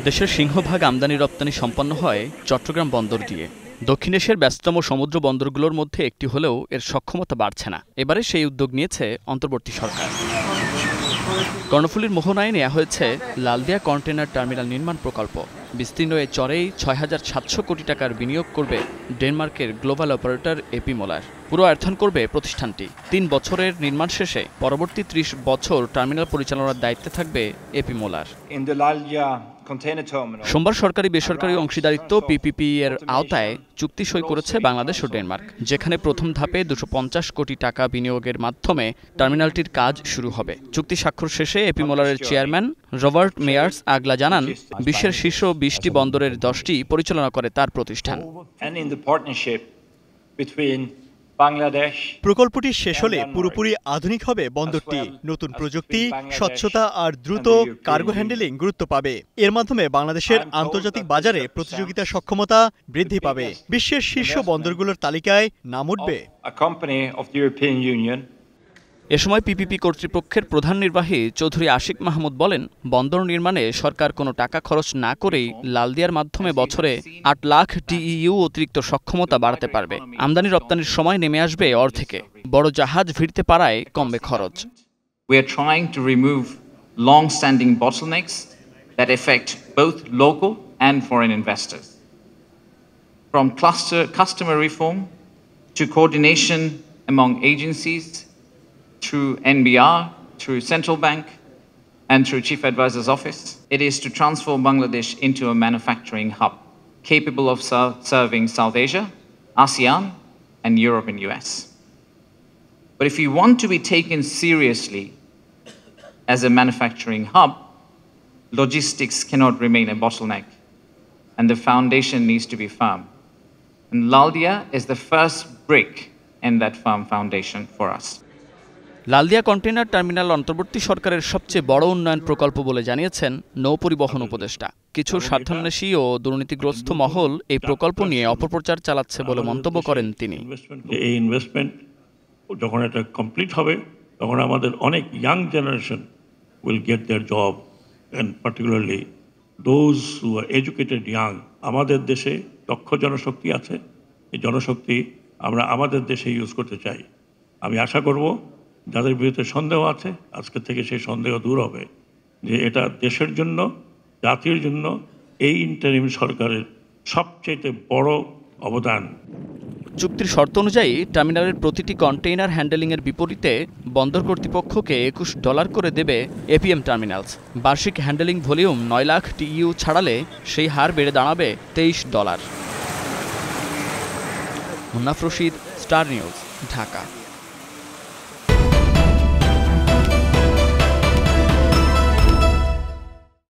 দেশের সিংহভাগ আমদানি রপ্তানি সম্পন্ন হয় চট্টগ্রাম বন্দর দিয়ে। দক্ষিণ এশিয়ার ব্যস্ততম সমুদ্র বন্দরগুলোর মধ্যে একটি হলেও এর সক্ষমতা বাড়ছে না। এবারে সেই উদ্যোগ নিয়েছে অন্তর্বর্তী সরকার। কর্ণফুলীর মোহনায় নেওয়া হয়েছে লালদিয়া কন্টেইনার টার্মিনাল নির্মাণ প্রকল্প। বিস্তীর্ণ এ চরেই ৬৭০০ কোটি টাকার বিনিয়োগ করবে ডেনমার্কের গ্লোবাল অপারেটর এপি মোলার। পুরো আয়তন করবে প্রতিষ্ঠানটি। ৩ বছরের নির্মাণ শেষে পরবর্তী ৩০ বছর টার্মিনাল পরিচালনার দায়িত্বে থাকবে এপি মোলার। সোমবার সরকারি বেসরকারি অংশীদারিত্ব পিপিপি এর আওতায় চুক্তি সই করেছে বাংলাদেশ ও ডেনমার্ক, যেখানে প্রথম ধাপে ২৫০ কোটি টাকা বিনিয়োগের মাধ্যমে টার্মিনালটির কাজ শুরু হবে। চুক্তি স্বাক্ষর শেষে এপি মোলারের চেয়ারম্যান রবার্ট মেয়ার্স আগলা জানান, বিশ্বের শীর্ষ ২০টি বন্দরের ১০টি পরিচালনা করে তার প্রতিষ্ঠান। প্রকল্পটি শেষ হলে পুরোপুরি আধুনিক হবে বন্দরটি। নতুন প্রযুক্তি, স্বচ্ছতা আর দ্রুত কার্গো হ্যান্ডেলিং গুরুত্ব পাবে। এর মাধ্যমে বাংলাদেশের আন্তর্জাতিক বাজারে প্রতিযোগিতার সক্ষমতা বৃদ্ধি পাবে। বিশ্বের শীর্ষ বন্দরগুলোর তালিকায় নাম উঠবে। এ সময় পিপিপি কর্তৃপক্ষের প্রধান নির্বাহী চৌধুরী আশিক মাহমুদ বলেন, বন্দর নির্মাণে সরকার কোনো টাকা খরচ না করেই লালদিয়ার মাধ্যমে বছরে ৮ লাখ টিইউ অতিরিক্ত সক্ষমতা বাড়াতে পারবে। আমদানি রপ্তানির সময় নেমে আসবে অর্ধেকে। বড় জাহাজ ভিড়তে পারায় কমবে খরচ। We are trying to remove long-standing bottlenecks that affect both local and foreign investors. From customer reform to coordination among agencies, through NBR, through Central Bank, and through Chief Advisor's Office. It is to transform Bangladesh into a manufacturing hub, capable of serving South Asia, ASEAN, and Europe and US. But if you want to be taken seriously as a manufacturing hub, logistics cannot remain a bottleneck, and the foundation needs to be firm. And Laldia is the first brick in that firm foundation for us. Laldia container terminal অন্তর্বর্তী সরকারের সবচেয়ে বড় উন্নয়ন প্রকল্প বলে জানিয়েছেন নৌ পরিবহন উপদেষ্টা। কিছু স্বার্থান্বেষী ও দুর্নীতিগ্রস্ত মহল এই প্রকল্প নিয়ে অপপ্রচার চালাচ্ছে বলে মন্তব্য করেন তিনি। এই ইনভেস্টমেন্ট যখন এটা কমপ্লিট হবে, তখন আমাদের অনেক young generation will get there job, and particularly those who are educated young. আমাদের দেশে দক্ষ জনশক্তি আছে, এই জনশক্তি আমরা আমাদের দেশে ইউজ করতে চাই। আমি আশা করব যাদের বিরুদ্ধে সন্দেহ আছে, আজকে থেকে সেই সন্দেহ দূর হবে যে এটা দেশের জন্য, জাতির জন্য এই ইন্টারিম সরকারের সবচেয়ে বড় অবদান। চুক্তির শর্ত অনুযায়ী টার্মিনালের প্রতিটি কন্টেইনার হ্যান্ডেলিংয়ের বিপরীতে বন্দর কর্তৃপক্ষকে $21 করে দেবে এপিএম টার্মিনালস। বার্ষিক হ্যান্ডেলিং ভলিউম ৯ লাখ টিইউ ছাড়ালে সেই হার বেড়ে দাঁড়াবে $23। Munnaf Rashid, star news, Dhaka.